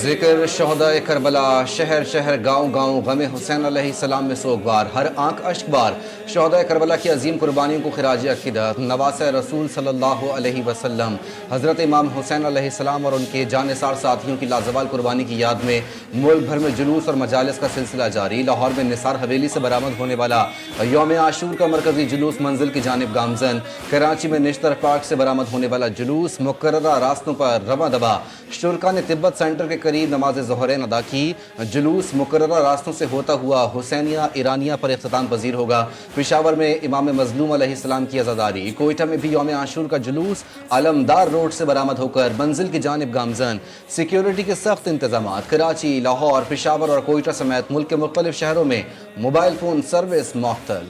ذکر شہدائے کربلا، شہر شہر گاؤں گاؤں غم حسین علیہ السلام میں سوگوار، ہر آنکھ اشک بار شہدائے کربلا کی عظیم قربانیوں کو خراج عقیدت۔ نواسۂ رسول صلی اللہ علیہ وسلم حضرت امام حسین علیہ السلام اور ان کے جانثار ساتھیوں کی لازوال قربانی کی یاد میں ملک بھر میں جلوس اور مجالس کا سلسلہ جاری۔ لاہور میں نثار حویلی سے برآمد ہونے والا یوم عاشور کا مرکزی جلوس منزل کی جانب گامزن، کراچی میں نشتر پارک سے برآمد ہونے والا جلوس مقررہ راستوں پر رواں دبا۔ شرکا نے تبت سینٹر کے قریب نماز ظہرین ادا کی۔ جلوس مقررہ راستوں سے ہوتا ہوا حسینیہ ایرانیہ پر اختتام پذیر ہوگا۔ پشاور میں امام مظلوم علیہ السلام کی عزاداری۔ کوئٹہ میں بھی یوم عاشور کا جلوس علمدار روڈ سے برآمد ہو کر منزل کی جانب گامزن۔ سیکیورٹی کے سخت انتظامات۔ کراچی، لاہور، پشاور اور کوئٹہ سمیت ملک کے مختلف شہروں میں موبائل فون سروس معطل۔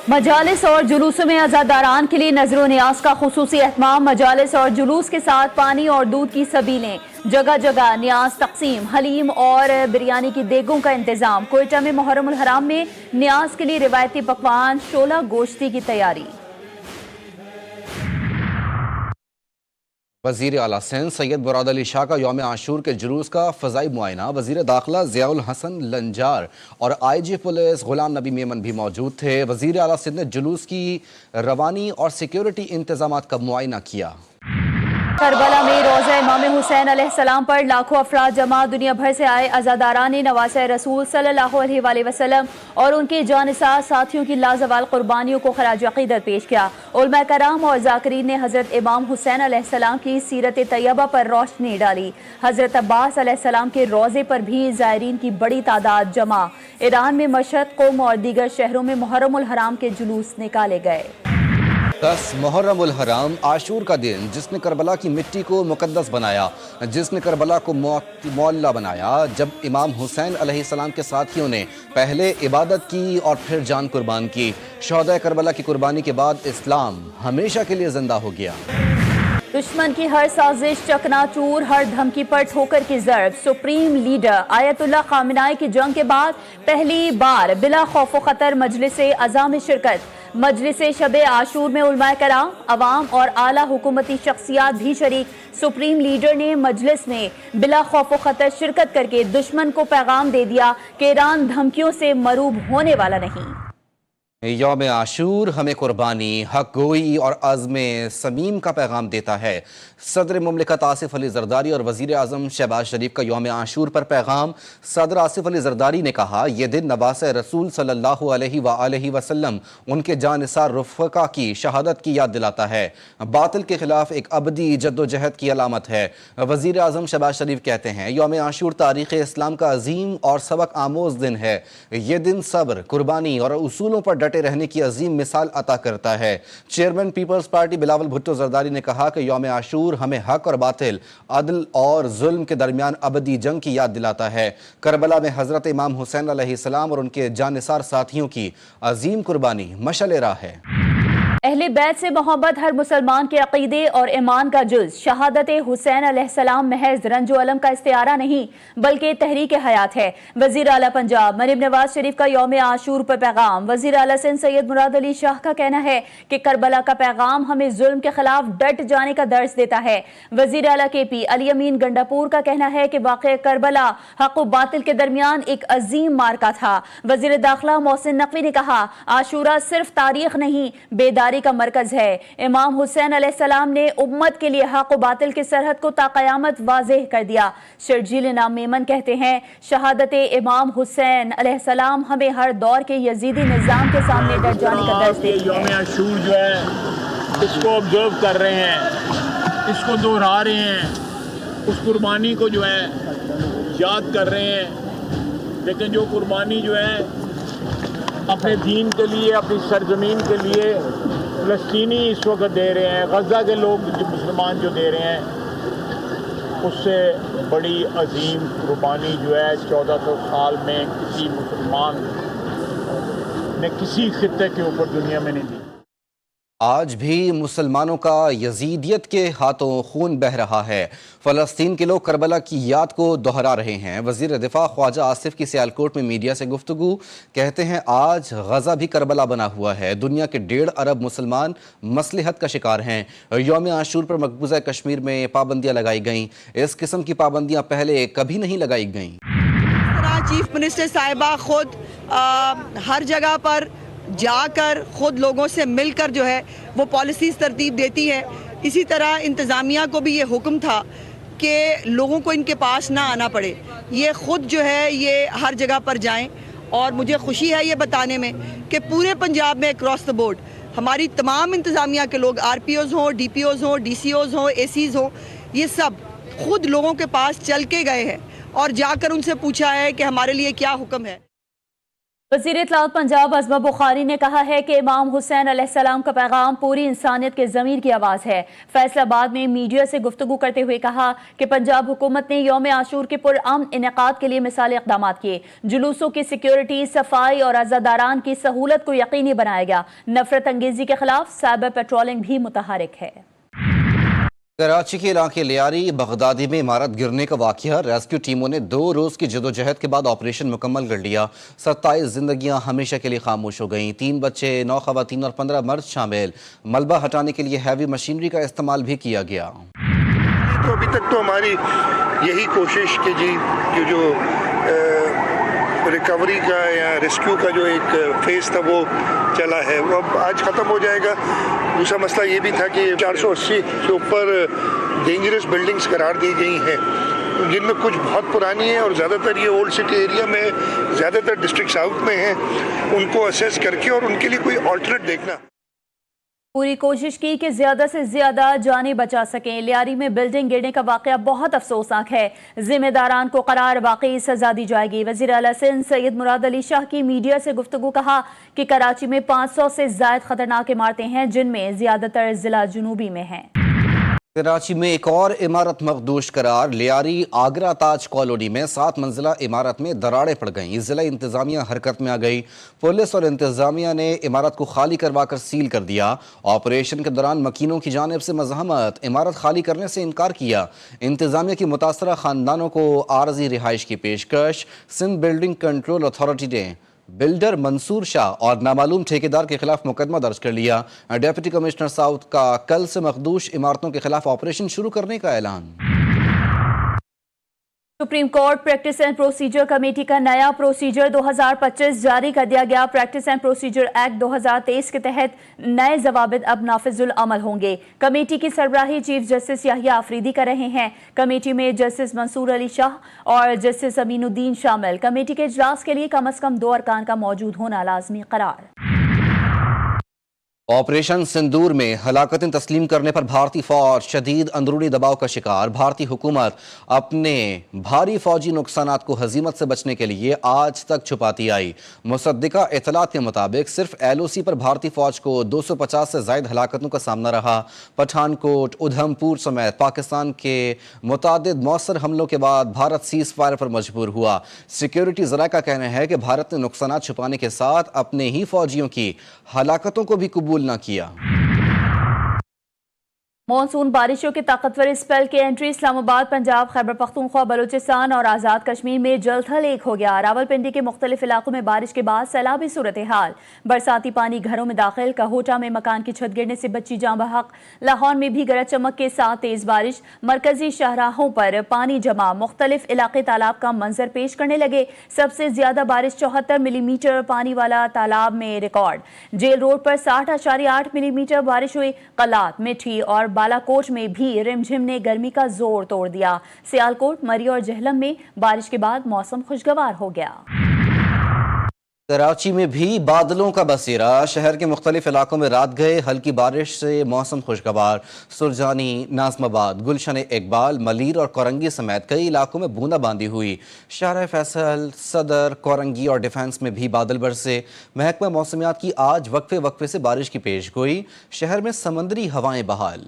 مجالس اور جلوسوں میں عزاداران کے لیے نظر و نیاز کا خصوصی اہتمام۔ مجالس اور جلوس کے ساتھ پانی اور دودھ کی سبیلیں، جگہ جگہ نیاز تقسیم، حلیم اور بریانی کی دیگوں کا انتظام۔ کوئٹہ میں محرم الحرام میں نیاز کے لیے روایتی پکوان شولہ گوشتی کی تیاری۔ وزیر اعلیٰ سندھ سید مراد علی شاہ کا یوم عاشور کے جلوس کا فضائی معائنہ۔ وزیر داخلہ ضیاء الحسن لنجار اور آئی جی پولیس غلام نبی میمن بھی موجود تھے۔ وزیر اعلیٰ سندھ نے جلوس کی روانی اور سیکیورٹی انتظامات کا معائنہ کیا۔ کربلا میں روضہ امام حسین علیہ السلام پر لاکھوں افراد جمع۔ دنیا بھر سے آئے عزاداران نے نواسۂ رسول صلی اللہ علیہ وآلہ وسلم اور ان کے جانثار ساتھیوں کی لازوال قربانیوں کو خراج عقیدت پیش کیا۔ علماء کرام اور ذاکرین نے حضرت امام حسین علیہ السلام کی سیرت طیبہ پر روشنی ڈالی۔ حضرت عباس علیہ السلام کے روضے پر بھی زائرین کی بڑی تعداد جمع۔ ایران میں مشہد، قم اور دیگر شہروں میں محرم الحرام کے جلوس نکالے گئے۔ 10 محرم الحرام عاشور کا دن، جس نے کربلا کی مٹی کو مقدس بنایا، جس نے کربلا کو معلی بنایا، جب امام حسین علیہ السلام کے ساتھیوں نے پہلے عبادت کی اور پھر جان قربان کی۔ شہداء کربلا کی قربانی کے بعد اسلام ہمیشہ کے لیے زندہ ہو گیا۔ دشمن کی ہر سازش چکنا چور، ہر دھمکی پر ٹھوکر کی ضرب۔ سپریم لیڈر آیت اللہ خامنائی کی جنگ کے بعد پہلی بار بلا خوف و خطر مجلس عزا میں شرکت۔ مجلس شب عاشور میں علماء کرام، عوام اور اعلیٰ حکومتی شخصیات بھی شریک۔ سپریم لیڈر نے مجلس میں بلا خوف و خطر شرکت کر کے دشمن کو پیغام دے دیا کہ ایران دھمکیوں سے مروب ہونے والا نہیں۔ یوم عاشور ہمیں قربانی، حق گوئی اور عزم صمیم کا پیغام دیتا ہے۔ صدر مملکت آصف علی زرداری اور وزیر اعظم شہباز شریف کا یوم عاشور پر پیغام۔ صدر آصف علی زرداری نے کہا، یہ دن نواسۂ رسول صلی اللہ علیہ وآلہ وسلم ان کے جانثار رفقا کی شہادت کی یاد دلاتا ہے، باطل کے خلاف ایک ابدی جد و جہد کی علامت ہے۔ وزیر اعظم شہباز شریف کہتے ہیں، یوم عاشور تاریخ اسلام کا عظیم اور سبق آموز دن ہے۔ یہ دن صبر، قربانی اور اصولوں پر ڈٹے رہنے کی عظیم مثال عطا کرتا ہے۔ چیئرمین پیپلز پارٹی بلاول بھٹو زرداری نے کہا کہ یوم عاشور ہمیں حق اور باطل، عدل اور ظلم کے درمیان ابدی جنگ کی یاد دلاتا ہے۔ کربلا میں حضرت امام حسین علیہ السلام اور ان کے جانثار ساتھیوں کی عظیم قربانی مشعل راہ ہے۔ اہل بیت سے محبت ہر مسلمان کے عقیدے اور ایمان کا جز۔ شہادت حسین علیہ السلام محض رنج و علم کا استعارہ نہیں بلکہ تحریک حیات ہے۔ وزیر اعلیٰ پنجاب مریم نواز شریف کا یوم عاشور پر پیغام۔ وزیر اعلیٰ سندھ سید مراد علی شاہ کا کہنا ہے کہ کربلا کا پیغام ہمیں ظلم کے خلاف ڈٹ جانے کا درس دیتا ہے۔ وزیر اعلیٰ کے پی علی امین گنڈاپور کا کہنا ہے کہ واقعہ کربلا حق و باطل کے درمیان ایک عظیم معرکہ تھا۔ وزیر داخلہ محسن نقوی نے کہا، عاشورہ صرف تاریخ نہیں، بیداری کا مرکز ہے۔ امام حسین علیہ السلام نے امت کے لیے حق و باطل کی سرحد کو تا قیامت واضح کر دیا۔ شرجیل انعام میمن کہتے ہیں، شہادت امام حسین علیہ السلام ہمیں ہر دور کے یزیدی نظام کے سامنے ڈٹ جانے کا درس دیتی ہے۔ یوم عاشور جو ہے اس کو آبزرو کر رہے ہیں، اس کو دہرا رہے ہیں، اس قربانی کو جو ہے یاد کر رہے ہیں، لیکن جو قربانی جو ہے اپنے دین کے لیے، اپنی سرزمین کے لیے فلسطینی اس وقت دے رہے ہیں، غزہ کے لوگ جو مسلمان جو دے رہے ہیں، اس سے بڑی عظیم قربانی جو ہے 1400 سال میں کسی مسلمان نے کسی خطے کے اوپر دنیا میں نہیں دی۔ آج بھی مسلمانوں کا یزیدیت کے ہاتھوں خون بہہ رہا ہے۔ فلسطین کے لوگ کربلا کی یاد کو دہرا رہے ہیں۔ وزیر دفاع خواجہ آصف کی سیالکوٹ میں میڈیا سے گفتگو، کہتے ہیں آج غزہ بھی کربلا بنا ہوا ہے۔ دنیا کے 1.5 ارب مسلمان مصلحت کا شکار ہیں۔ یوم عاشور پر مقبوضہ کشمیر میں پابندیاں لگائی گئیں۔ اس قسم کی پابندیاں پہلے کبھی نہیں لگائی گئیں۔ چیف منسٹر صاحبہ خود ہر جگہ پر جا کر خود لوگوں سے مل کر جو ہے وہ پالیسیز ترتیب دیتی ہے۔ اسی طرح انتظامیہ کو بھی یہ حکم تھا کہ لوگوں کو ان کے پاس نہ آنا پڑے، یہ خود جو ہے یہ ہر جگہ پر جائیں، اور مجھے خوشی ہے یہ بتانے میں کہ پورے پنجاب میں اکراس دا بورڈ ہماری تمام انتظامیہ کے لوگ، آر پی اوز ہوں، ڈی پی اوز ہوں، ڈی سی اوز ہوں، اے سیز ہوں، یہ سب خود لوگوں کے پاس چل کے گئے ہیں اور جا کر ان سے پوچھا ہے کہ ہمارے لیے کیا حکم ہے۔ وزیر اطلاعات پنجاب عظمہ بخاری نے کہا ہے کہ امام حسین علیہ السلام کا پیغام پوری انسانیت کے ضمیر کی آواز ہے۔ فیصل آباد میں میڈیا سے گفتگو کرتے ہوئے کہا کہ پنجاب حکومت نے یوم عاشور کے پرامن انعقاد کے لیے مثالی اقدامات کیے۔ جلوسوں کی سیکیورٹی، صفائی اور عزاداران کی سہولت کو یقینی بنایا گیا۔ نفرت انگیزی کے خلاف سائبر پیٹرولنگ بھی متحرک ہے۔ کراچی کے علاقے لیاری بغدادی میں عمارت گرنے کا واقعہ، ریسکیو ٹیموں نے 2 روز کی جدوجہد کے بعد آپریشن مکمل کر لیا۔ 27 زندگیاں ہمیشہ کے لیے خاموش ہو گئیں۔ 3 بچے، 9 خواتین اور 15 مرد شامل۔ ملبہ ہٹانے کے لیے ہیوی مشینری کا استعمال بھی کیا گیا۔ تو ابھی تک تو ہماری یہی کوشش کہ جی جو ریکوری کا یا ریسکیو کا جو ایک فیز تھا وہ چلا ہے، وہ اب آج ختم ہو جائے گا۔ دوسرا مسئلہ یہ بھی تھا کہ 480 کے اوپر ڈینجرس بلڈنگز قرار دی گئی ہیں، جن میں کچھ بہت پرانی ہیں اور زیادہ تر یہ اولڈ سٹی ایریا میں، زیادہ تر ڈسٹرکٹ ساؤتھ میں ہیں۔ ان کو اسیس کر کے اور ان کے لیے کوئی آلٹرنیٹ دیکھنا۔ پوری کوشش کی کہ زیادہ سے زیادہ جانیں بچا سکیں۔ لیاری میں بلڈنگ گرنے کا واقعہ بہت افسوسناک ہے۔ ذمہ داران کو قرار واقعی سزا دی جائے گی۔ وزیر اعلیٰ سندھ سید مراد علی شاہ کی میڈیا سے گفتگو، کہا کہ کراچی میں 500 سے زائد خطرناک عمارتیں ہیں، جن میں زیادہ تر ضلع جنوبی میں ہیں۔ کراچی میں ایک اور عمارت مخدوش قرار، لیاری آگرہ تاج کالونی میں 7 منزلہ عمارت میں دراڑیں پڑ گئیں۔ ضلع انتظامیہ حرکت میں آ گئی۔ پولیس اور انتظامیہ نے عمارت کو خالی کروا کر سیل کر دیا۔ آپریشن کے دوران مکینوں کی جانب سے مزاحمت، عمارت خالی کرنے سے انکار کیا۔ انتظامیہ کی متاثرہ خاندانوں کو عارضی رہائش کی پیشکش۔ سندھ بلڈنگ کنٹرول اتھارٹی نے بلڈر منصور شاہ اور نامعلوم ٹھیکیدار کے خلاف مقدمہ درج کر لیا۔ ڈپٹی کمشنر ساؤتھ کا کل سے مخدوش عمارتوں کے خلاف آپریشن شروع کرنے کا اعلان۔ Supreme court practice and procedure committee کا نیا پروسیجر 2025 جاری کر دیا گیا۔ پریکٹس اینڈ پروسیجر ایکٹ 2023 کے تحت نئے ضوابط اب نافذ العمل ہوں گے۔ کمیٹی کی سربراہی چیف جسٹس یحییٰ آفریدی کر رہے ہیں۔ کمیٹی میں جسٹس منصور علی شاہ اور جسٹس امین الدین شامل۔ کمیٹی کے اجلاس کے لیے کم از کم 2 ارکان کا موجود ہونا لازمی قرار۔ آپریشن سندور میں ہلاکتیں تسلیم کرنے پر بھارتی فوج شدید اندرونی دباؤ کا شکار۔ بھارتی حکومت اپنے بھاری فوجی نقصانات کو ہزیمت سے بچنے کے لیے آج تک چھپاتی آئی۔ مصدقہ اطلاعات کے مطابق صرف ایل او سی پر بھارتی فوج کو 250 سے زائد ہلاکتوں کا سامنا رہا۔ پٹھان کوٹ، ادھم پور سمیت پاکستان کے متعدد مؤثر حملوں کے بعد بھارت سیز فائر پر مجبور ہوا۔ سیکیورٹی ذرائع کا کہنا ہے کہ بھارت نے نقصانات چھپانے کے ساتھ اپنے ہی فوجیوں کی ہلاکتوں کو بھی قبول نہ کیا۔ مانسون بارشوں کے طاقتور اسپیل کی انٹری اسلام آباد، پنجاب، خیبر پختونخوا، بلوچستان اور آزاد کشمیر میں جل تھل ایک ہو گیا۔ راولپنڈی کے مختلف علاقوں میں بارش کے بعد سیلابی صورتحال۔ برساتی پانی گھروں میں داخل، کہوٹہ میں مکان کی چھت گرنے سے بچی جاں بحق۔ لاہور میں بھی گرج چمک کے ساتھ تیز بارش۔ مرکزی شاہراہوں پر پانی جمع، مختلف علاقے تالاب کا منظر پیش کرنے لگے۔ سب سے زیادہ بارش 74 ملی میٹر پانی والا تالاب میں ریکارڈ۔ جیل روڈ پر 60.8 ملی میٹر بارش ہوئی۔ قلات، مٹھی اور بالا کوٹ میں بھی رم جھم نے گرمی کا زور توڑ دیا۔ سیالکوٹ، مری اور جہلم میں بارش کے بعد موسم خوشگوار ہو گیا۔ کراچی میں بھی بادلوں کا بسیرا، شہر کے مختلف علاقوں میں رات گئے ہلکی بارش سے موسم خوشگوار۔ سرجانی، ناظم آباد، گلشن اقبال، ملیر اور کورنگی سمیت کئی علاقوں میں بوندا باندی ہوئی۔ شارع فیصل، صدر، کورنگی اور ڈیفنس میں بھی بادل برسے۔ محکمہ موسمیات کی آج وقفے وقفے سے بارش کی پیش گوئی۔ شہر میں سمندری ہوائیں بحال۔